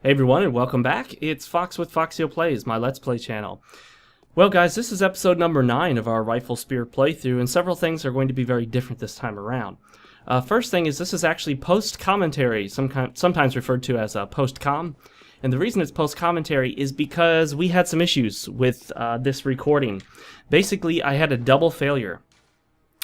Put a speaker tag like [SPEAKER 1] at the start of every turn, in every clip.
[SPEAKER 1] Hey everyone, and welcome back. It's Fox with Foxeo Plays, my Let's Play channel. Well guys, this is episode number 9 of our Rifle Spear playthrough, and several things are going to be very different this time around. First thing is this is actually post-commentary, sometimes referred to as post-com. And the reason it's post-commentary is because we had some issues with this recording. Basically, I had a double failure.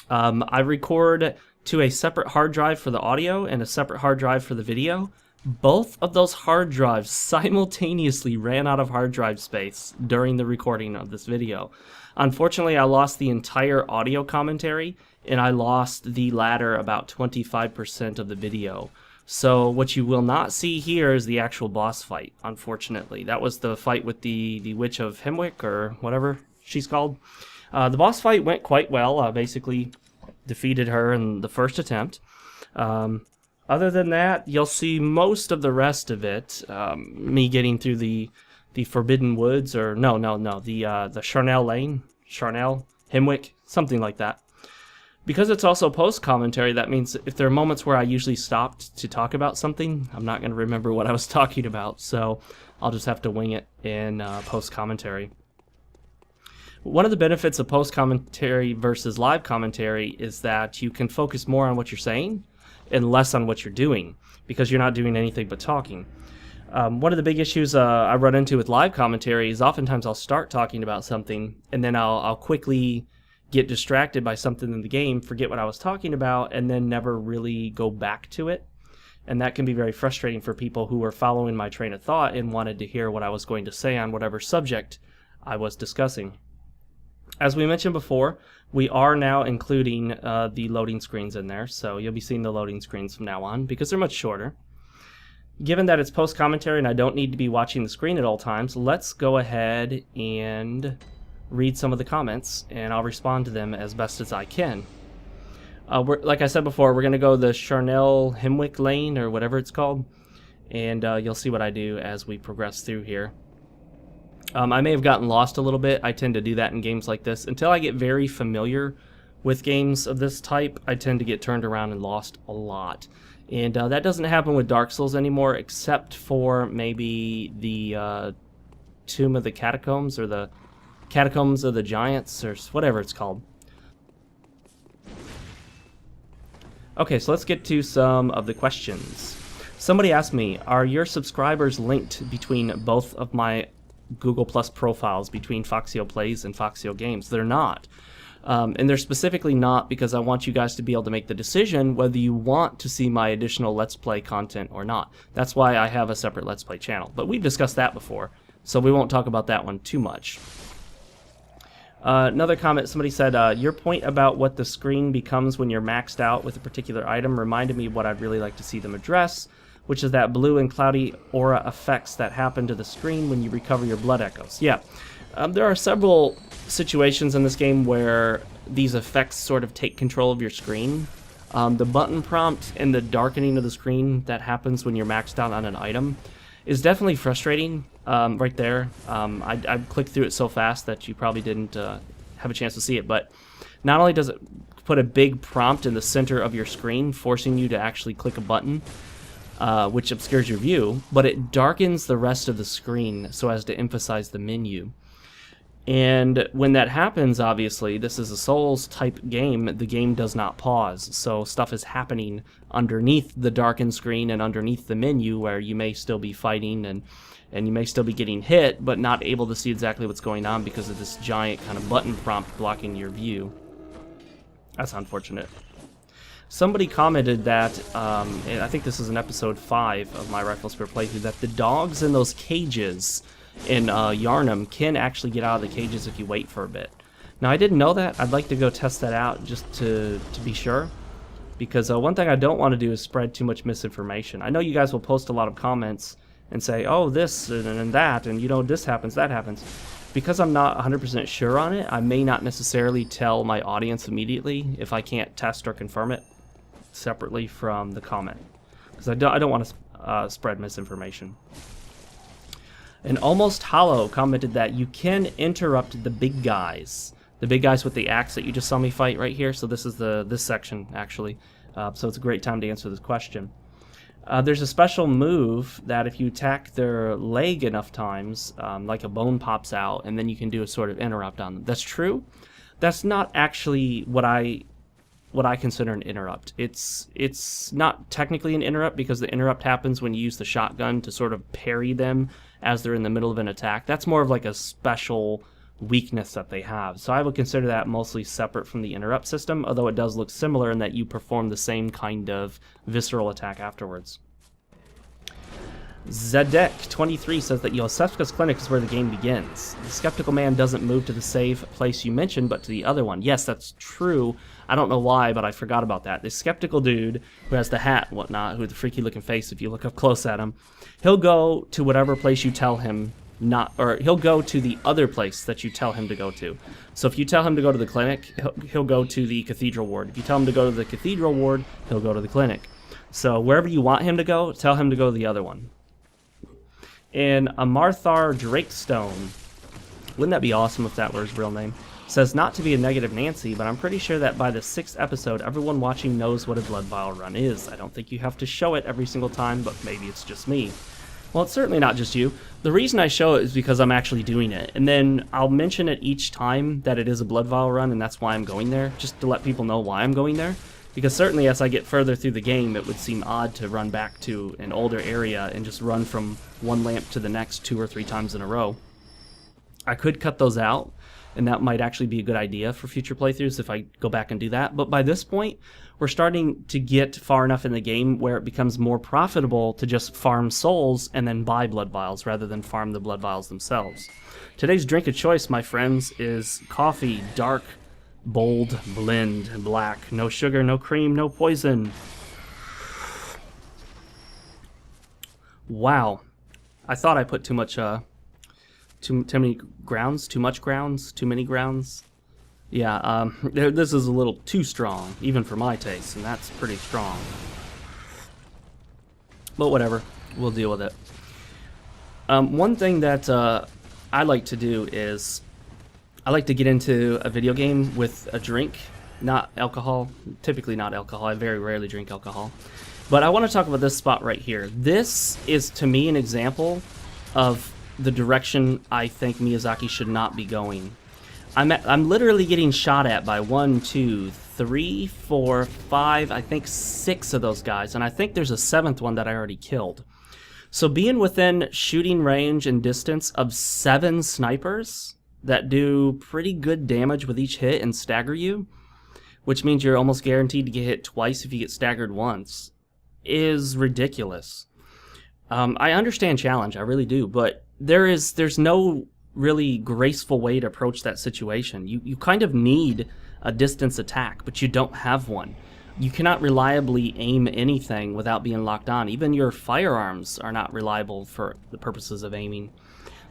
[SPEAKER 1] I record to a separate hard drive for the audio and a separate hard drive for the video. Both of those hard drives simultaneously ran out of hard drive space during the recording of this video. Unfortunately, I lost the entire audio commentary, and I lost the latter about 25% of the video. So what you will not see here is the actual boss fight, unfortunately. That was the fight with the Witch of Hemwick, or whatever she's called. The boss fight went quite well. Basically defeated her in the first attempt. Other than that, you'll see most of the rest of it. Me getting through the Forbidden Woods, or the Charnel Lane, Charnel, Hemwick, something like that. Because it's also post-commentary, that means if there are moments where I usually stopped to talk about something, I'm not going to remember what I was talking about, so I'll just have to wing it in post-commentary. One of the benefits of post-commentary versus live commentary is that you can focus more on what you're saying and less on what you're doing, because you're not doing anything but talking. One of the big issues I run into with live commentary is oftentimes I'll start talking about something, and then I'll quickly get distracted by something in the game, forget what I was talking about, and then never really go back to it. And that can be very frustrating for people who were following my train of thought and wanted to hear what I was going to say on whatever subject I was discussing. As we mentioned before, we are now including the loading screens in there, so you'll be seeing the loading screens from now on because they're much shorter. Given that it's post-commentary and I don't need to be watching the screen at all times, let's go ahead and read some of the comments, and I'll respond to them as best as I can. Like I said before, we're going to go the Charnel Hemwick Lane, or whatever it's called, and you'll see what I do as we progress through here. I may have gotten lost a little bit. I tend to do that in games like this. Until I get very familiar with games of this type, I tend to get turned around and lost a lot. And that doesn't happen with Dark Souls anymore, except for maybe the Tomb of the Catacombs, or the Catacombs of the Giants, or whatever it's called. Okay, so let's get to some of the questions. Somebody asked me, are your subscribers linked between both of my Google Plus profiles, between Foxeo Plays and FoxeoGames? They're not. And they're specifically not because I want you guys to be able to make the decision whether you want to see my additional Let's Play content or not. That's why I have a separate Let's Play channel. But we've discussed that before, so we won't talk about that one too much. Another comment, somebody said, your point about what the screen becomes when you're maxed out with a particular item reminded me what I'd really like to see them address, which is that blue and cloudy aura effects that happen to the screen when you recover your blood echoes. Yeah, there are several situations in this game where these effects sort of take control of your screen. The button prompt and the darkening of the screen that happens when you're maxed out on an item is definitely frustrating right there. I clicked through it so fast that you probably didn't have a chance to see it, but not only does it put a big prompt in the center of your screen, forcing you to actually click a button, which obscures your view, but it darkens the rest of the screen so as to emphasize the menu. And when that happens, obviously, this is a Souls-type game, the game does not pause, so stuff is happening underneath the darkened screen and underneath the menu where you may still be fighting and you may still be getting hit, but not able to see exactly what's going on because of this giant kind of button prompt blocking your view. That's unfortunate. Somebody commented that, and I think this is in episode 5 of my Rifle Spear playthrough, that the dogs in those cages in Yarnum can actually get out of the cages if you wait for a bit. Now, I didn't know that. I'd like to go test that out just to be sure, because one thing I don't want to do is spread too much misinformation. I know you guys will post a lot of comments and say, oh, this and that, and you know, this happens, that happens. Because I'm not 100% sure on it, I may not necessarily tell my audience immediately if I can't test or confirm it separately from the comment, because I don't want to spread misinformation. And Almost Hollow commented that you can interrupt the big guys with the axe that you just saw me fight right here. So this is this section actually, so it's a great time to answer this question. There's a special move that if you attack their leg enough times, like a bone pops out, and then you can do a sort of interrupt on them. That's true. That's not actually what I consider an interrupt. It's not technically an interrupt because the interrupt happens when you use the shotgun to sort of parry them as they're in the middle of an attack. That's more of like a special weakness that they have. So I would consider that mostly separate from the interrupt system, although it does look similar in that you perform the same kind of visceral attack afterwards. Zedek23 says that Yosefka's clinic is where the game begins. The skeptical man doesn't move to the save place you mentioned, but to the other one. Yes, that's true. I don't know why, but I forgot about that. The skeptical dude who has the hat and whatnot, who has the freaky looking face, if you look up close at him, he'll go to whatever place you tell him not, or he'll go to the other place that you tell him to go to. So if you tell him to go to the clinic, he'll go to the cathedral ward. If you tell him to go to the cathedral ward, he'll go to the clinic. So wherever you want him to go, tell him to go to the other one. And Amarthar Drakestone, wouldn't that be awesome if that were his real name? Says not to be a negative Nancy, but I'm pretty sure that by the 6th episode, everyone watching knows what a blood vial run is. I don't think you have to show it every single time, but maybe it's just me. Well, it's certainly not just you. The reason I show it is because I'm actually doing it. And then I'll mention it each time that it is a blood vial run, and that's why I'm going there, just to let people know why I'm going there. Because certainly as I get further through the game, it would seem odd to run back to an older area and just run from one lamp to the next 2 or 3 times in a row. I could cut those out, and that might actually be a good idea for future playthroughs if I go back and do that. But by this point, we're starting to get far enough in the game where it becomes more profitable to just farm souls and then buy blood vials rather than farm the blood vials themselves. Today's drink of choice, my friends, is coffee, dark, bold, blend, black. No sugar, no cream, no poison. Wow. I thought I put too much, too many grounds, too much grounds, too many grounds. Yeah, this is a little too strong, even for my taste, and that's pretty strong. But whatever, we'll deal with it. One thing that I like to do is I like to get into a video game with a drink, not alcohol, typically not alcohol. I very rarely drink alcohol. But I want to talk about this spot right here. This is, to me, an example of the direction I think Miyazaki should not be going. I'm literally getting shot at by 1, 2, 3, 4, 5, I think 6 of those guys, and I think there's a 7th one that I already killed. So being within shooting range and distance of 7 snipers that do pretty good damage with each hit and stagger you, which means you're almost guaranteed to get hit twice if you get staggered once, is ridiculous. I understand challenge, I really do, but there's no really graceful way to approach that situation. You kind of need a distance attack, but you don't have one. You cannot reliably aim anything without being locked on. Even your firearms are not reliable for the purposes of aiming.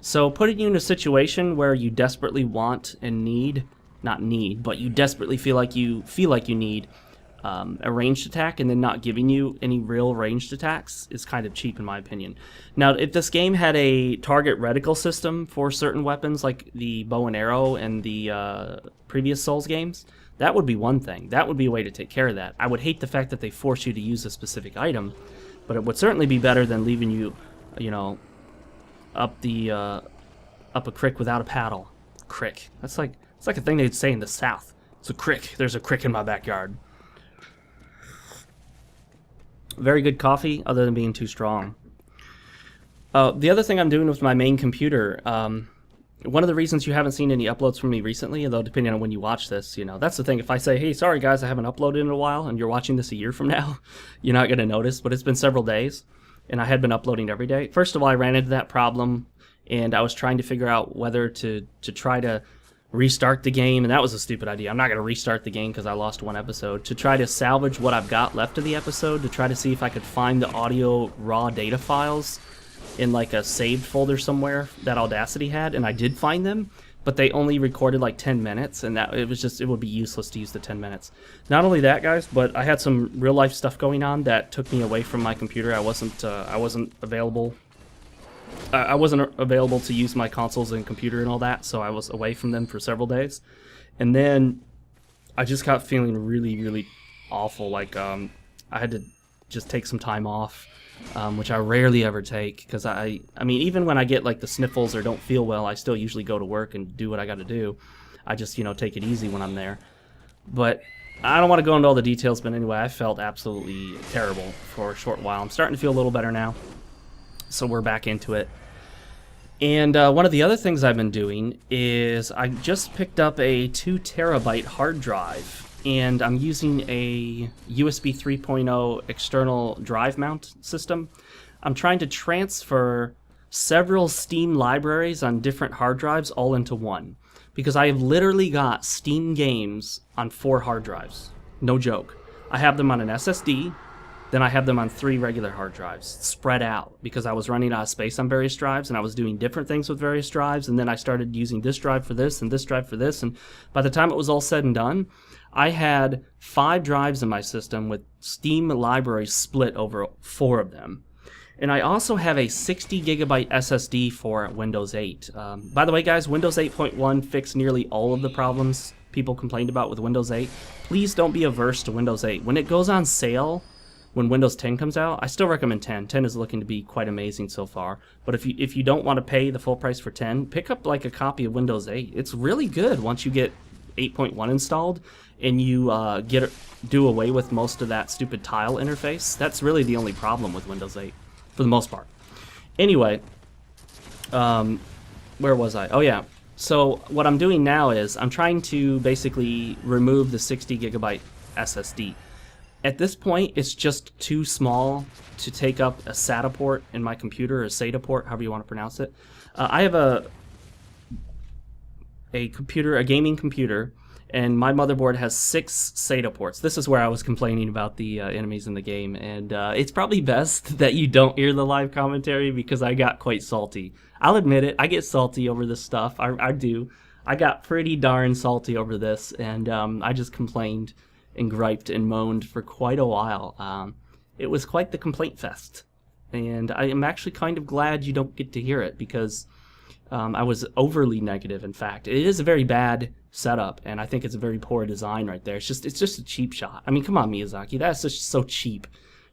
[SPEAKER 1] So putting you in a situation where you desperately want and need, not need, but you desperately feel like you need a ranged attack and then not giving you any real ranged attacks is kind of cheap in my opinion. Now, if this game had a target reticle system for certain weapons like the bow and arrow and the previous Souls games, that would be one thing. That would be a way to take care of that. I would hate the fact that they force you to use a specific item, but it would certainly be better than leaving you, you know, up a crick without a paddle. Crick. It's like a thing they'd say in the South. It's a crick. There's a crick in my backyard. Very good coffee, other than being too strong. The other thing I'm doing with my main computer, one of the reasons you haven't seen any uploads from me recently, though depending on when you watch this, you know, that's the thing. If I say, hey, sorry guys, I haven't uploaded in a while, and you're watching this a year from now, you're not going to notice, but it's been several days, and I had been uploading every day. First of all, I ran into that problem, and I was trying to figure out whether to try to restart the game, and that was a stupid idea. I'm not going to restart the game because I lost one episode. To try to salvage what I've got left of the episode, to try to see if I could find the audio raw data files in like a saved folder somewhere that Audacity had, and I did find them, but they only recorded like 10 minutes, and that it would be useless to use the 10 minutes. Not only that, guys, but I had some real life stuff going on that took me away from my computer. I wasn't available. I wasn't available to use my consoles and computer and all that, so I was away from them for several days. And then I just got feeling really, really awful. Like I had to just take some time off, which I rarely ever take, because I mean, even when I get like the sniffles or don't feel well, I still usually go to work and do what I got to do. I just, you know, take it easy when I'm there. But I don't want to go into all the details, but anyway, I felt absolutely terrible for a short while. I'm starting to feel a little better now, so we're back into it. And one of the other things I've been doing is I just picked up a 2 terabyte hard drive, and I'm using a USB 3.0 external drive mount system. I'm trying to transfer several Steam libraries on different hard drives all into one, because I have literally got Steam games on 4 hard drives. No joke. I have them on an SSD, then I have them on 3 regular hard drives, spread out, because I was running out of space on various drives, and I was doing different things with various drives, and then I started using this drive for this, and this drive for this, and by the time it was all said and done, I had 5 drives in my system with Steam libraries split over 4 of them. And I also have a 60 gigabyte SSD for Windows 8. By the way, guys, Windows 8.1 fixed nearly all of the problems people complained about with Windows 8. Please don't be averse to Windows 8. When it goes on sale, when Windows 10 comes out, I still recommend 10. 10 is looking to be quite amazing so far. But if you don't want to pay the full price for 10, pick up like a copy of Windows 8. It's really good once you get 8.1 installed and you do away with most of that stupid tile interface. That's really the only problem with Windows 8, for the most part. Anyway, where was I? Oh yeah. So what I'm doing now is I'm trying to basically remove the 60 gigabyte SSD. At this point, it's just too small to take up a SATA port in my computer, or a SATA port, however you want to pronounce it. I have a gaming computer, and my motherboard has 6 SATA ports. This is where I was complaining about the enemies in the game, and it's probably best that you don't hear the live commentary, because I got quite salty. I'll admit it, I get salty over this stuff. I do. I got pretty darn salty over this, and I just complained and griped and moaned for quite a while. It was quite the complaint fest, and I am actually kind of glad you don't get to hear it, because I was overly negative. In fact, it is a very bad setup, and I think it's a very poor design right there. It's just a cheap shot. I mean, come on, Miyazaki, that's just so cheap.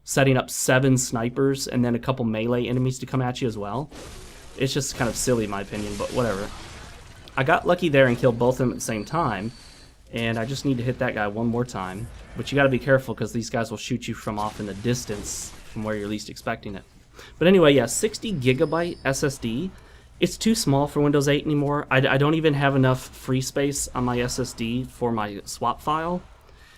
[SPEAKER 1] Setting up 7 snipers and then a couple melee enemies to come at you as well. It's just kind of silly in my opinion, but whatever. I got lucky there and killed both of them at the same time, and I just need to hit that guy one more time. But you gotta be careful, because these guys will shoot you from off in the distance from where you're least expecting it. But anyway, yeah, 60 gigabyte SSD. It's too small for Windows 8 anymore. I don't even have enough free space on my SSD for my swap file.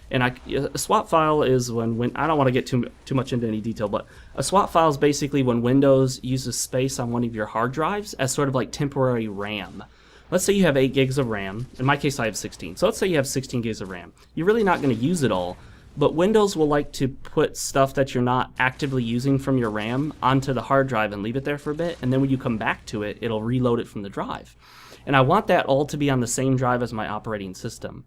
[SPEAKER 1] And a swap file is when I don't want to get too much into any detail, but a swap file is basically when Windows uses space on one of your hard drives as sort of like temporary RAM. Let's say you have 8 gigs of RAM. In my case, I have 16. So let's say you have 16 gigs of RAM. You're really not going to use it all, but Windows will like to put stuff that you're not actively using from your RAM onto the hard drive and leave it there for a bit, and then when you come back to it, it'll reload it from the drive. And I want that all to be on the same drive as my operating system.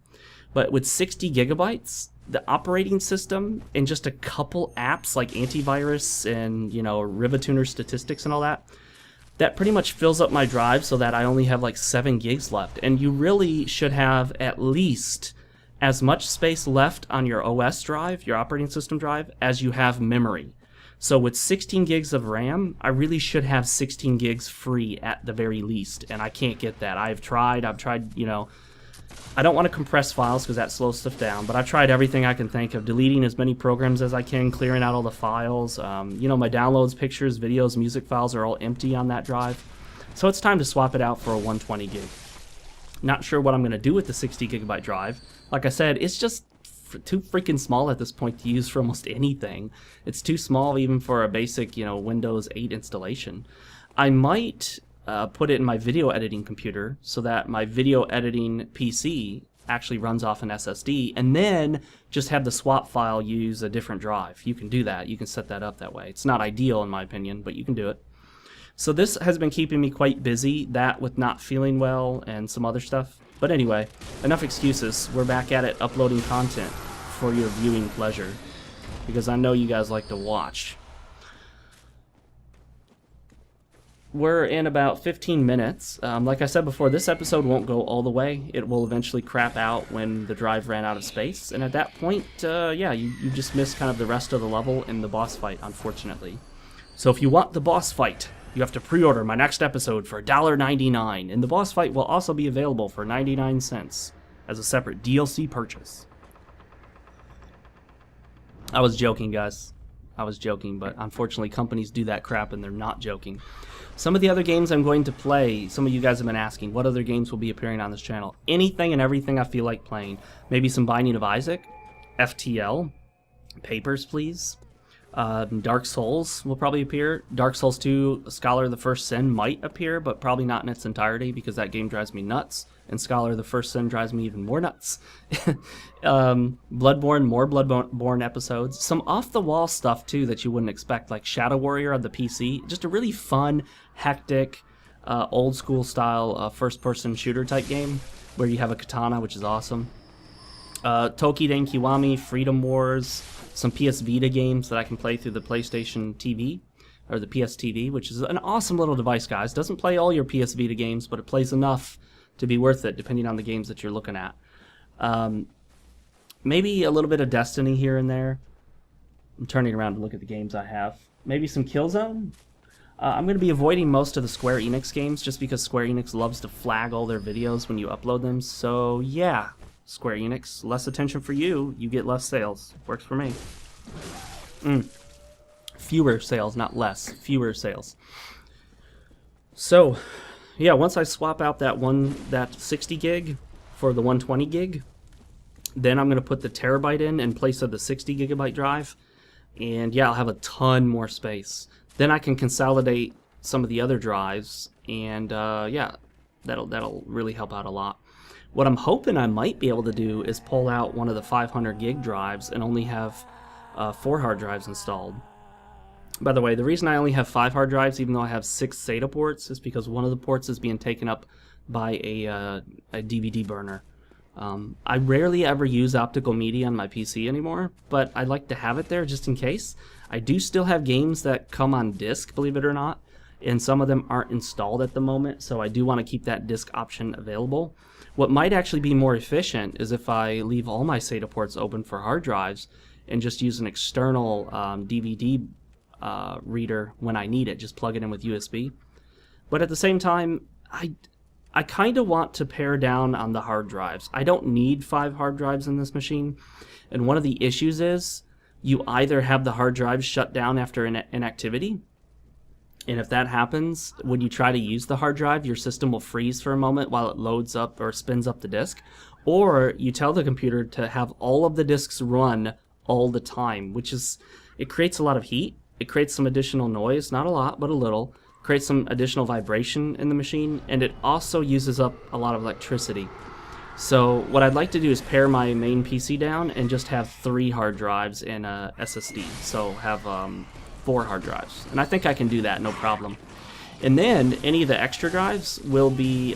[SPEAKER 1] But with 60 gigabytes, the operating system and just a couple apps like antivirus and, you know, Rivatuner statistics and all that pretty much fills up my drive so that I only have like 7 gigs left. And you really should have at least as much space left on your OS drive, your operating system drive, as you have memory. So with 16 gigs of RAM, I really should have 16 gigs free at the very least, and I can't get that. I've tried, you know, I don't want to compress files because that slows stuff down, but I've tried everything I can think of, deleting as many programs as I can, clearing out all the files. You know, my downloads, pictures, videos, music files are all empty on that drive. So it's time to swap it out for a 120 gig. Not sure what I'm going to do with the 60 gigabyte drive. Like I said, it's just too freaking small at this point to use for almost anything. It's too small even for a basic, you know, Windows 8 installation. I might put it in my video editing computer so that my video editing PC actually runs off an SSD, and then just have the swap file use a different drive. You can do that. You can set that up that way. It's not ideal in my opinion, but you can do it. So this has been keeping me quite busy, that with not feeling well and some other stuff. But anyway, enough excuses. We're back at it, uploading content for your viewing pleasure, because I know you guys like to watch. we're in about 15 minutes. Like I said before, this episode won't go all the way. It will eventually crap out when the drive ran out of space, and at that point, yeah, you just miss kind of the rest of the level in the boss fight, unfortunately. So if you want the boss fight, you have to pre-order my next episode for $1.99, and the boss fight will also be available for 99 cents as a separate DLC purchase. I was joking, guys. I was joking, but unfortunately companies do that crap and they're not joking. Some of the other games I'm going to play, some of you guys have been asking, what other games will be appearing on this channel? Anything and everything I feel like playing. Maybe some Binding of Isaac, FTL, Papers, Please. Dark Souls will probably appear. Dark Souls 2, Scholar of the First Sin might appear, but probably not in its entirety because that game drives me nuts. And Scholar of the First Sin drives me even more nuts. Bloodborne, more Bloodborne episodes. Some off-the-wall stuff, too, that you wouldn't expect, like Shadow Warrior on the PC. Just a really fun, hectic, old-school style first-person shooter type game where you have a katana, which is awesome. Tokiden Kiwami, Freedom Wars, some PS Vita games that I can play through the PlayStation TV, or the PS TV, which is an awesome little device, guys. Doesn't play all your PS Vita games, but it plays enough to be worth it, depending on the games that you're looking at. Maybe a little bit of Destiny here and there. I'm turning around to look at the games I have. Maybe some Killzone. I'm going to be avoiding most of the Square Enix games, just because Square Enix loves to flag all their videos when you upload them. So, yeah. Square Enix, less attention for you, you get less sales. Works for me. Fewer sales, not less. Fewer sales. So, yeah, once I swap out that 60 gig for the 120 gig, then I'm going to put the terabyte in place of the 60 gigabyte drive. And yeah, I'll have a ton more space. Then I can consolidate some of the other drives, and yeah, that'll really help out a lot. What I'm hoping I might be able to do is pull out one of the 500 gig drives and only have 4 hard drives installed. By the way, the reason I only have 5 hard drives, even though I have 6 SATA ports, is because one of the ports is being taken up by a DVD burner. I rarely ever use optical media on my PC anymore, but I like to have it there just in case. I do still have games that come on disc, believe it or not, and some of them aren't installed at the moment, so I do want to keep that disc option available. What might actually be more efficient is if I leave all my SATA ports open for hard drives and just use an external DVD reader when I need it, just plug it in with USB. But at the same time, I kind of want to pare down on the hard drives. I don't need 5 hard drives in this machine, and one of the issues is you either have the hard drives shut down after inactivity, and if that happens, when you try to use the hard drive, your system will freeze for a moment while it loads up or spins up the disk. Or you tell the computer to have all of the disks run all the time, which is, it creates a lot of heat. It creates some additional noise, not a lot, but a little. It creates some additional vibration in the machine, and it also uses up a lot of electricity. So what I'd like to do is pare my main PC down and just have 3 hard drives and a SSD. So have 4 hard drives, and I think I can do that, no problem. And then any of the extra drives will be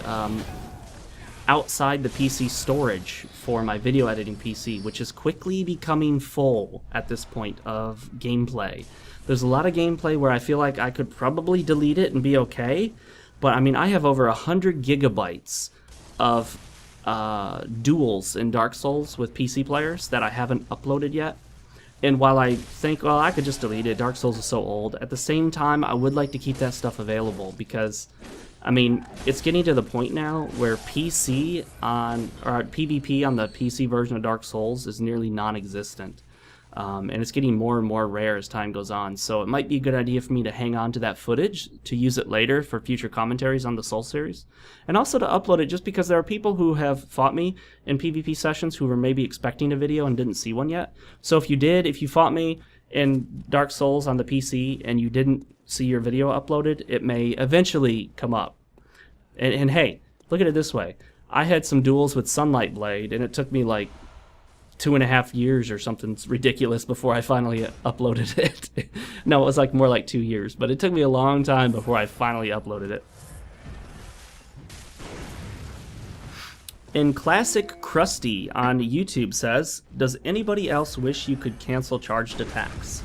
[SPEAKER 1] outside the PC storage for my video editing PC, which is quickly becoming full at this point of gameplay. There's a lot of gameplay where I feel like I could probably delete it and be okay, but I mean, I have over 100 gigabytes of duels in Dark Souls with PC players that I haven't uploaded yet. And while I think, well, I could just delete it, Dark Souls is so old, at the same time, I would like to keep that stuff available because, I mean, it's getting to the point now where PvP on the PC version of Dark Souls is nearly non-existent. And it's getting more and more rare as time goes on, so it might be a good idea for me to hang on to that footage to use it later for future commentaries on the Soul series, and also to upload it just because there are people who have fought me in PvP sessions who were maybe expecting a video and didn't see one yet. So if you fought me in Dark Souls on the PC and you didn't see your video uploaded, it may eventually come up. And hey, look at it this way. I had some duels with Sunlight Blade, and it took me like 2.5 years or something ridiculous before I finally uploaded it. No, it was like more like 2 years, but it took me a long time before I finally uploaded it. And Classic Krusty on YouTube says, does anybody else wish you could cancel charged attacks?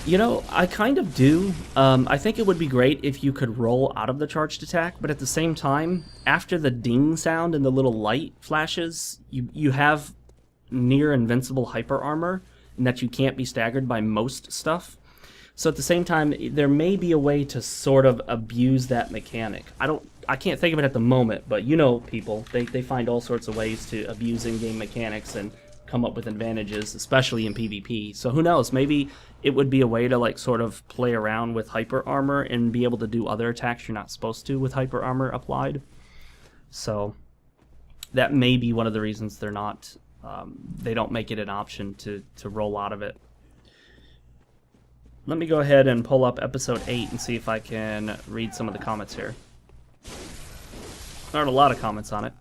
[SPEAKER 1] You know, I kind of do. I think it would be great if you could roll out of the charged attack, but at the same time, after the ding sound and the little light flashes, you have near invincible hyper armor, and that you can't be staggered by most stuff. So at the same time, there may be a way to sort of abuse that mechanic. I can't think of it at the moment, but you know people, they find all sorts of ways to abuse in-game mechanics and come up with advantages, especially in PvP. So who knows, maybe it would be a way to like sort of play around with hyper armor and be able to do other attacks you're not supposed to with hyper armor applied. So that may be one of the reasons they're not, they don't make it an option to roll out of it. Let me go ahead and pull up episode 8 and see if I can read some of the comments here. There are a lot of comments on it.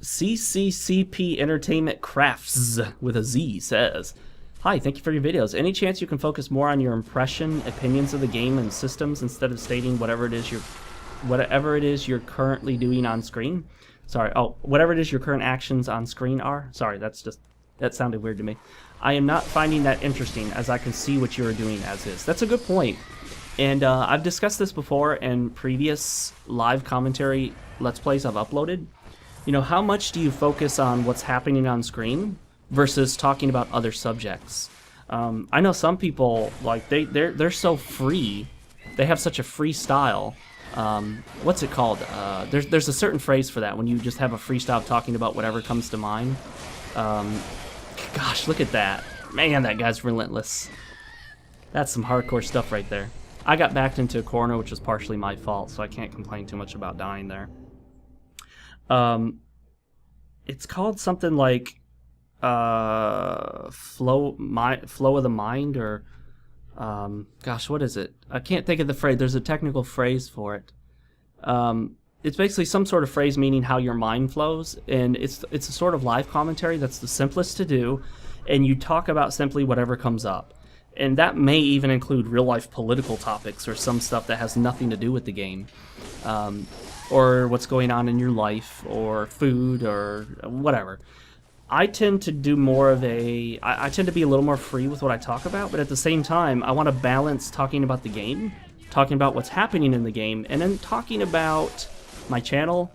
[SPEAKER 1] CCCP Entertainment Crafts with a Z says, "Hi, thank you for your videos. Any chance you can focus more on your opinions of the game and systems instead of stating whatever it is you're currently doing on screen? Sorry, whatever it is your current actions on screen are. Sorry, that sounded weird to me. I am not finding that interesting as I can see what you are doing as is." That's a good point. And I've discussed this before in previous live commentary Let's Plays I've uploaded. You know, how much do you focus on what's happening on screen versus talking about other subjects? I know some people, like, they're so free. They have such a free style. What's it called? There's a certain phrase for that, when you just have a freestyle of talking about whatever comes to mind. Gosh, look at that. Man, that guy's relentless. That's some hardcore stuff right there. I got backed into a corner, which was partially my fault, so I can't complain too much about dying there. It's called something like flow of the mind, or gosh, what is it? I can't think of the phrase. There's a technical phrase for it. It's basically some sort of phrase meaning how your mind flows, and it's a sort of live commentary that's the simplest to do, and you talk about simply whatever comes up. And that may even include real-life political topics or some stuff that has nothing to do with the game. Or what's going on in your life, or food, or whatever. I tend to do more of I tend to be a little more free with what I talk about, but at the same time, I want to balance talking about the game, talking about what's happening in the game, and then talking about my channel,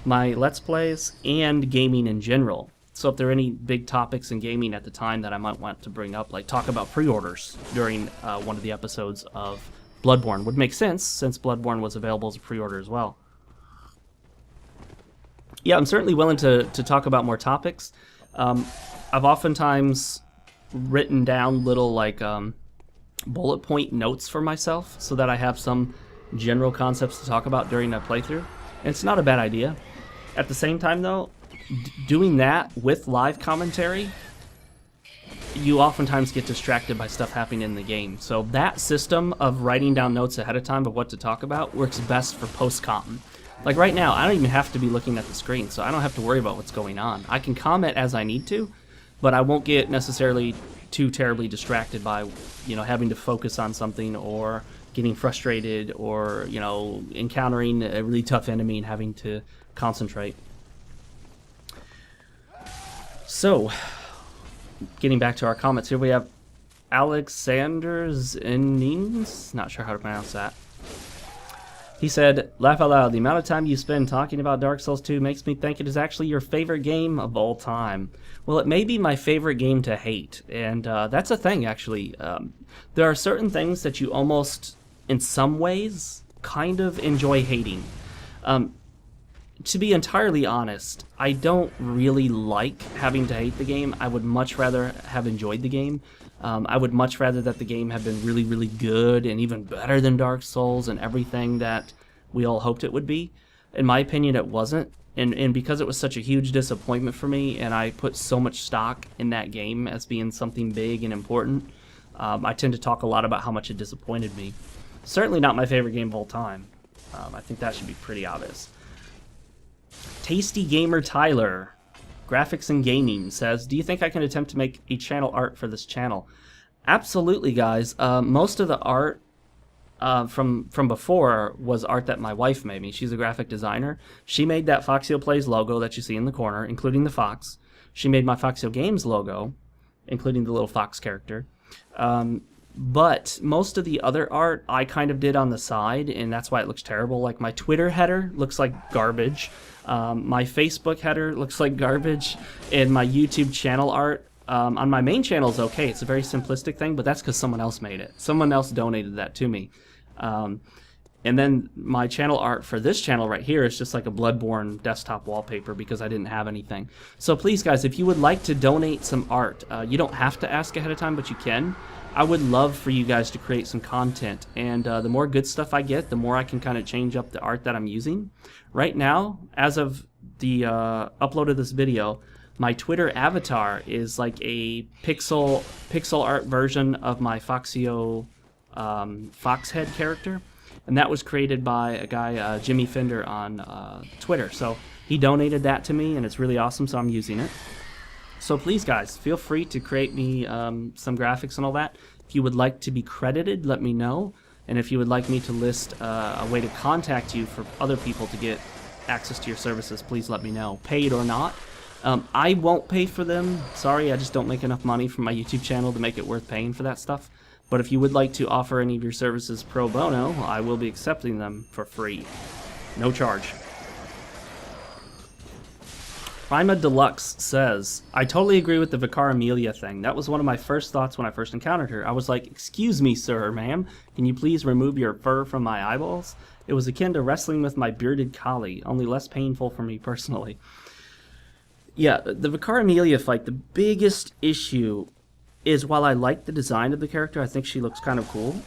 [SPEAKER 1] my Let's Plays, and gaming in general. So if there are any big topics in gaming at the time that I might want to bring up, like talk about pre-orders during one of the episodes of Bloodborne, would make sense, since Bloodborne was available as a pre-order as well. Yeah, I'm certainly willing to talk about more topics. I've oftentimes written down little like bullet point notes for myself so that I have some general concepts to talk about during a playthrough. And it's not a bad idea. At the same time, though, doing that with live commentary, you oftentimes get distracted by stuff happening in the game. So that system of writing down notes ahead of time of what to talk about works best for post-com. Like right now, I don't even have to be looking at the screen, so I don't have to worry about what's going on. I can comment as I need to, but I won't get necessarily too terribly distracted by, you know, having to focus on something, or getting frustrated, or, you know, encountering a really tough enemy and having to concentrate. So, getting back to our comments here, we have Alexander Zenins, not sure how to pronounce that. He said, "Laugh out loud, the amount of time you spend talking about Dark Souls 2 makes me think it is actually your favorite game of all time." Well, it may be my favorite game to hate, and that's a thing, actually. There are certain things that you almost, in some ways, kind of enjoy hating. To be entirely honest, I don't really like having to hate the game. I would much rather have enjoyed the game. I would much rather that the game had been really, really good and even better than Dark Souls and everything that we all hoped it would be. In my opinion, it wasn't. And because it was such a huge disappointment for me, and I put so much stock in that game as being something big and important, I tend to talk a lot about how much it disappointed me. Certainly not my favorite game of all time. I think that should be pretty obvious. Tasty Gamer Tyler, Graphics and Gaming, says, "Do you think I can attempt to make a channel art for this channel?" Absolutely, guys. Most of the art from before was art that my wife made me. She's a graphic designer. She made that Foxeo Plays logo that you see in the corner, including the fox. She made my FoxeoGames logo, including the little fox character. But most of the other art I kind of did on the side, and that's why it looks terrible. Like my Twitter header looks like garbage. My Facebook header looks like garbage. And my YouTube channel art on my main channel is okay. It's a very simplistic thing, but that's because someone else made it. Someone else donated that to me. And then my channel art for this channel right here is just like a Bloodborne desktop wallpaper because I didn't have anything. So please, guys, if you would like to donate some art, you don't have to ask ahead of time, but you can. I would love for you guys to create some content, and the more good stuff I get, the more I can kind of change up the art that I'm using. Right now, as of the upload of this video, my Twitter avatar is like a pixel art version of my Foxeo Foxhead character, and that was created by a guy, Jimmy Fender, on Twitter. So he donated that to me, and it's really awesome, so I'm using it. So please, guys, feel free to create me some graphics and all that. If you would like to be credited, let me know. And if you would like me to list a way to contact you for other people to get access to your services, please let me know, paid or not. I won't pay for them. Sorry, I just don't make enough money from my YouTube channel to make it worth paying for that stuff. But if you would like to offer any of your services pro bono, I will be accepting them for free. No charge. Prima Deluxe says, I totally agree with the Vicar Amelia thing. That was one of my first thoughts when I first encountered her. I was like, excuse me, sir or ma'am, can you please remove your fur from my eyeballs? It was akin to wrestling with my bearded collie, only less painful for me personally. Yeah, the Vicar Amelia fight, the biggest issue is while I like the design of the character, I think she looks kind of cool.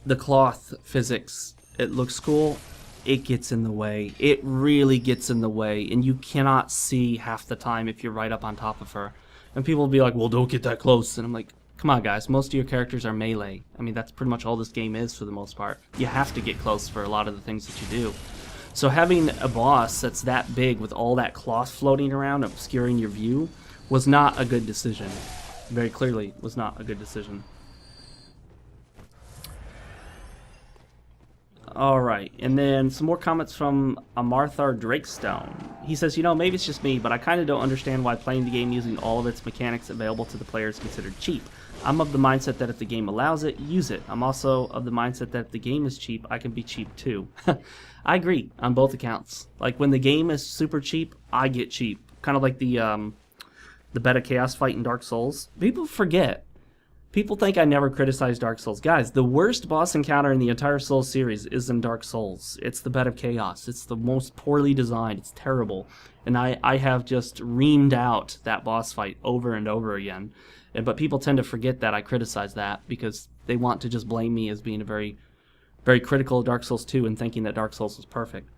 [SPEAKER 1] The cloth physics, it looks cool. It gets in the way. It really gets in the way, and you cannot see half the time if you're right up on top of her. And people will be like, well, don't get that close. And I'm like, come on, guys. Most of your characters are melee. I mean, that's pretty much all this game is for the most part. You have to get close for a lot of the things that you do. So having a boss that's that big with all that cloth floating around, obscuring your view, was not a good decision. Very clearly was not a good decision. Alright, and then some more comments from Amarthar Drakestone. He says, you know, maybe it's just me, but I kind of don't understand why playing the game using all of its mechanics available to the player is considered cheap. I'm of the mindset that if the game allows it, use it. I'm also of the mindset that if the game is cheap, I can be cheap too. I agree on both accounts. Like, when the game is super cheap, I get cheap. Kind of like the Beta Chaos fight in Dark Souls. People forget. People think I never criticize Dark Souls. Guys, the worst boss encounter in the entire Souls series is in Dark Souls. It's the Bed of Chaos. It's the most poorly designed. It's terrible. And I have just reamed out that boss fight over and over again. But people tend to forget that I criticize that because they want to just blame me as being a very, very critical of Dark Souls 2 and thinking that Dark Souls was perfect.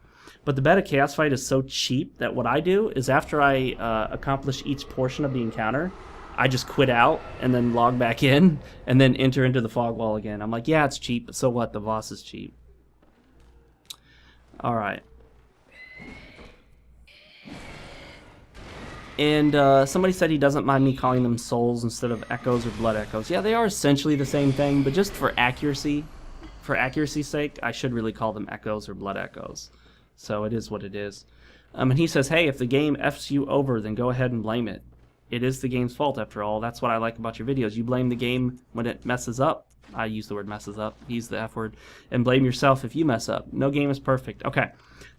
[SPEAKER 1] But the Bed of Chaos fight is so cheap that what I do is after I accomplish each portion of the encounter, I just quit out and then log back in and then enter into the fog wall again. I'm like, yeah, it's cheap, but so what? The boss is cheap. Alright. And somebody said he doesn't mind me calling them souls instead of echoes or blood echoes. Yeah, they are essentially the same thing, but just for accuracy's sake, I should really call them echoes or blood echoes. So it is what it is. And he says, hey, if the game F's you over, then go ahead and blame it. It is the game's fault, after all. That's what I like about your videos. You blame the game when it messes up. I use the word messes up. Use the F word. And blame yourself if you mess up. No game is perfect. Okay.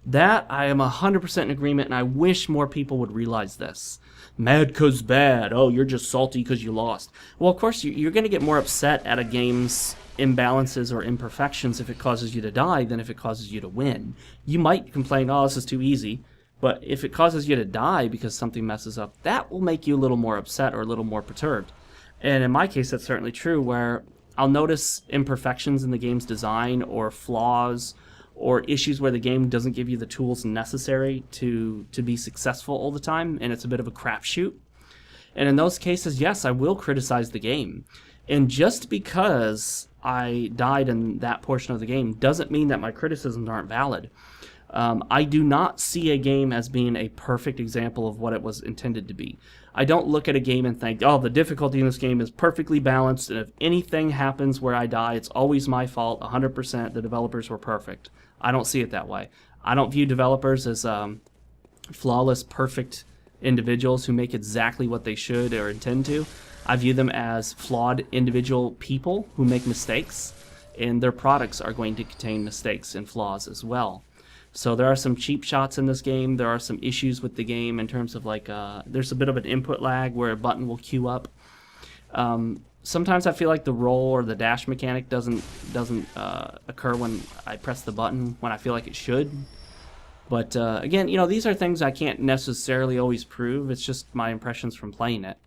[SPEAKER 1] That, I am 100% in agreement, and I wish more people would realize this. Mad 'cause bad. Oh, you're just salty because you lost. Well, of course, you're going to get more upset at a game's imbalances or imperfections if it causes you to die than if it causes you to win. You might complain, oh, this is too easy. But if it causes you to die because something messes up, that will make you a little more upset or a little more perturbed. And in my case, that's certainly true, where I'll notice imperfections in the game's design or flaws or issues where the game doesn't give you the tools necessary to be successful all the time, and it's a bit of a crapshoot. And in those cases, yes, I will criticize the game. And just because I died in that portion of the game doesn't mean that my criticisms aren't valid. I do not see a game as being a perfect example of what it was intended to be. I don't look at a game and think, oh, the difficulty in this game is perfectly balanced, and if anything happens where I die, it's always my fault, 100%, the developers were perfect. I don't see it that way. I don't view developers as flawless, perfect individuals who make exactly what they should or intend to. I view them as flawed individual people who make mistakes, and their products are going to contain mistakes and flaws as well. So there are some cheap shots in this game. There are some issues with the game in terms of like there's a bit of an input lag where a button will queue up. Sometimes I feel like the roll or the dash mechanic doesn't occur when I press the button when I feel like it should. But again, you know, these are things I can't necessarily always prove. It's just my impressions from playing it.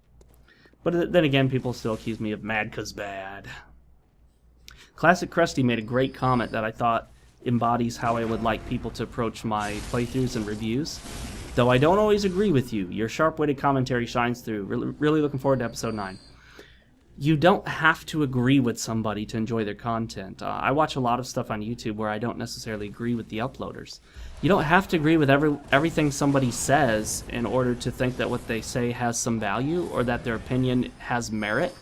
[SPEAKER 1] But then again, people still accuse me of mad 'cause bad. Classic Krusty made a great comment that I thought embodies how I would like people to approach my playthroughs and reviews. Though I don't always agree with you, your sharp-witted commentary shines through. Really looking forward to episode 9. You don't have to agree with somebody to enjoy their content. I watch a lot of stuff on YouTube where I don't necessarily agree with the uploaders. You don't have to agree with everything somebody says in order to think that what they say has some value or that their opinion has merit.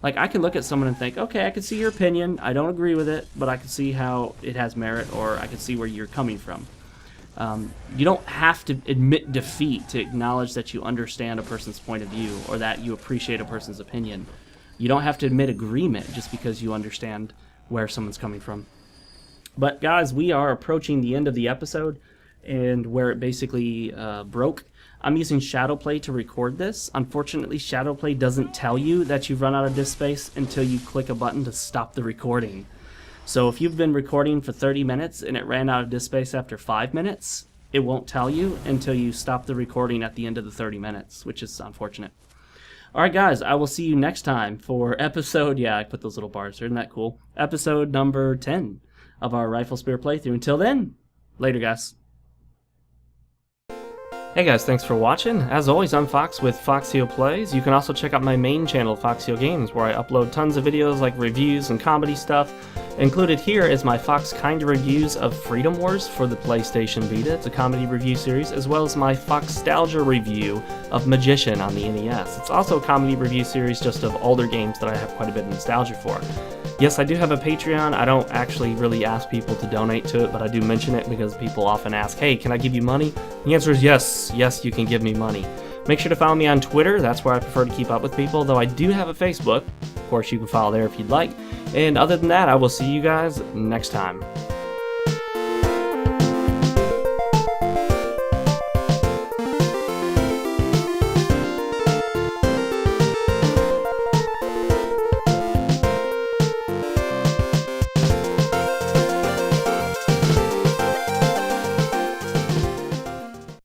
[SPEAKER 1] Like, I can look at someone and think, okay, I can see your opinion, I don't agree with it, but I can see how it has merit, or I can see where you're coming from. You don't have to admit defeat to acknowledge that you understand a person's point of view or that you appreciate a person's opinion. You don't have to admit agreement just because you understand where someone's coming from. But guys, we are approaching the end of the episode and where it basically broke. I'm using Shadowplay to record this. Unfortunately, Shadowplay doesn't tell you that you've run out of disk space until you click a button to stop the recording. So if you've been recording for 30 minutes and it ran out of disk space after 5 minutes, it won't tell you until you stop the recording at the end of the 30 minutes, which is unfortunate. Alright guys, I will see you next time for episode, yeah, I put those little bars there, isn't that cool? Episode number 10 of our Rifle Spear playthrough. Until then, later guys. Hey guys, thanks for watching. As always, I'm Fox with Foxeo Plays. You can also check out my main channel, FoxeoGames, where I upload tons of videos like reviews and comedy stuff. Included here is my Fox Kinda reviews of Freedom Wars for the PlayStation Vita. It's a comedy review series, as well as my Foxstalgia review of Magician on the NES. It's also a comedy review series just of older games that I have quite a bit of nostalgia for. Yes, I do have a Patreon. I don't actually really ask people to donate to it, but I do mention it because people often ask, hey, can I give you money? The answer is yes. Yes, you can give me money. Make sure to follow me on Twitter. That's where I prefer to keep up with people, though I do have a Facebook. Of course, you can follow there if you'd like. And other than that, I will see you guys next time.